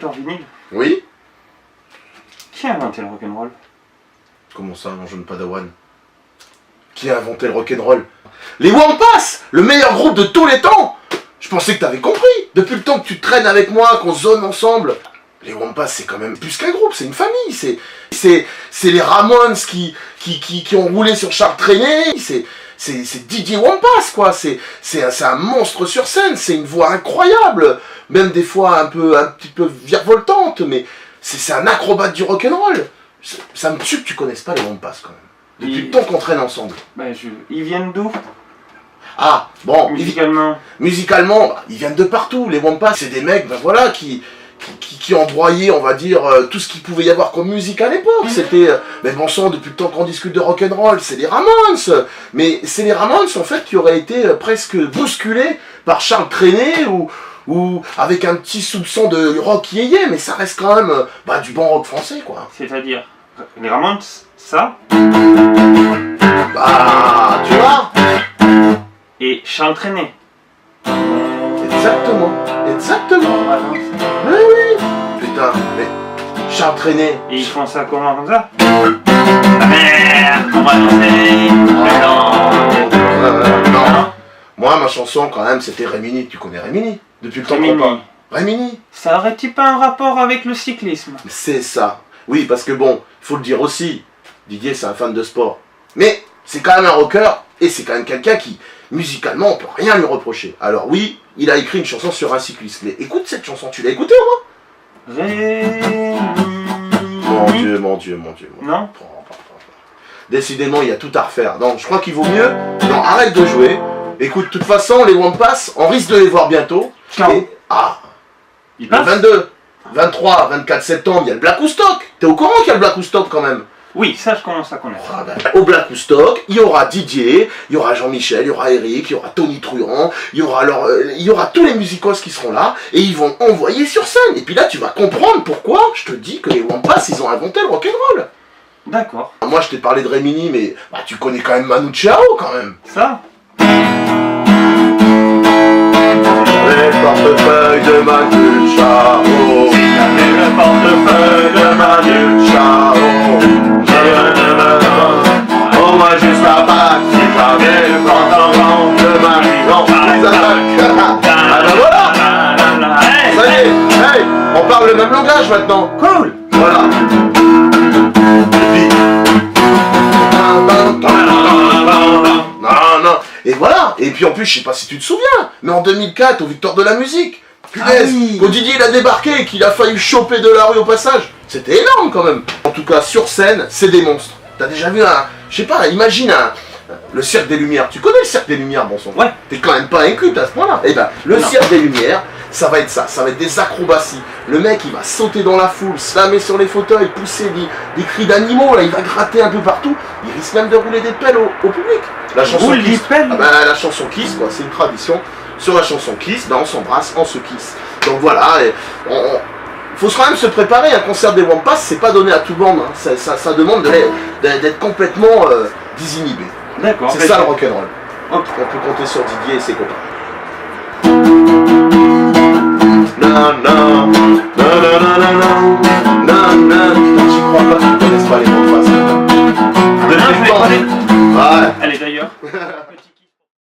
lecteur vinyle. Oui? Qui a inventé le rock'n'roll? Comment ça, mon jeune padawan? Qui a inventé le rock'n'roll? Les Wampas! Le meilleur groupe de tous les temps! Je pensais que t'avais compris! Depuis le temps que tu traînes avec moi, qu'on zone ensemble. Les Wampas, c'est quand même plus qu'un groupe, c'est une famille. C'est les Ramones qui ont roulé sur Charles Trenet. C'est Didier Wampas, quoi. C'est un monstre sur scène. C'est une voix incroyable. Même des fois un petit peu virevoltante, mais c'est un acrobate du rock'n'roll. Ça me tue que tu connaisses pas les Wampas, quand même. Depuis le temps qu'on traîne ensemble. Ben, ils viennent d'où? Ah, bon. Musicalement. Musicalement, bah, ils viennent de partout. Les Wampas, c'est des mecs, ben voilà, qui ont broyé, on va dire, tout ce qu'il pouvait y avoir comme musique à l'époque. C'était, mais bon sang, depuis le temps qu'on discute de rock'n'roll, c'est les Ramones. Mais c'est les Ramones, en fait, qui auraient été presque bousculés par Charles Trenet ou avec un petit soupçon de rock yéyé, mais ça reste quand même du bon rock français, quoi. C'est-à-dire, les Ramones, ça? Bah, tu vois? Et Charles Trenet. Exactement. Ah non, Mais oui. Putain, mais Charles Trenet. et ils font ça comment, comme ça? La mer, on va danser, Non. Moi, ma chanson, quand même, c'était Rémini. Tu connais Rémini? Depuis le temps qu'on parle. Rémini. Ça aurait-il pas un rapport avec le cyclisme? C'est ça. Oui, parce que bon, il faut le dire aussi, Didier, c'est un fan de sport. Mais c'est quand même un rocker, et c'est quand même quelqu'un qui, musicalement, on peut rien lui reprocher. Alors oui, il a écrit une chanson sur un cycliste. Mais écoute cette chanson, tu l'as écoutée au moins? Rémi. Mon Dieu. Non? Décidément, il y a tout à refaire. Donc, je crois qu'il vaut mieux. Non, arrête de jouer. Écoute, de toute façon, les Wampas, on risque de les voir bientôt. Quand? Le 22, 23, 24 septembre, il y a le Black Woodstock. T'es au courant qu'il y a le Black Woodstock quand même? Oui, ça je commence à connaître. Au Black Woodstock, il y aura Didier, il y aura Jean-Michel, il y aura Eric, il y aura Tony Truant, il y aura tous les musicos qui seront là, et ils vont envoyer sur scène. Et puis là, tu vas comprendre pourquoi je te dis que les Wampas, ils ont inventé le rock'n'roll. D'accord. Moi, je t'ai parlé de Rémini, mais tu connais quand même Manu Chao, quand même. Ça? Le portefeuille de Manu Chao. Le portefeuille de Manu Chao. Oh, moi juste la bague, si j'avais le pantalon de Manu. Les attaques. Ah ben voilà. Ça y est, hey, on parle le même langage maintenant. Cool. Voilà. Non. Et voilà. Et puis en plus, je sais pas si tu te souviens, mais en 2004, aux Victoires de la musique, punaise, quand Didier il a débarqué et qu'il a failli choper de la rue au passage, c'était énorme quand même. En tout cas, sur scène, c'est des monstres. T'as déjà vu je sais pas, imagine le Cirque des Lumières. Tu connais le Cirque des Lumières, bon sang? Ouais. T'es quand même pas inculte à ce point-là. Eh ben, le Cirque des Lumières, ça va être ça. Ça va être des acrobaties. Le mec, il va sauter dans la foule, slammer sur les fauteuils, pousser des cris d'animaux. Là, il va gratter un peu partout. Il risque même de rouler des pelles au public. La chanson Kiss. La chanson Kiss, quoi. C'est une tradition. Sur la chanson Kiss, on s'embrasse, on se kiss. Donc voilà. Faut quand même se préparer. Un concert des Wampas, c'est pas donné à tout le monde. Hein. Ça demande d'être complètement désinhibé. D'accord. C'est ça le rock'n'roll. Ok. On peut compter sur Didier et ses copains. J'y crois pas qu'ils connaissent pas les Wampas. Depuis le temps. Ouais. Allez d'ailleurs.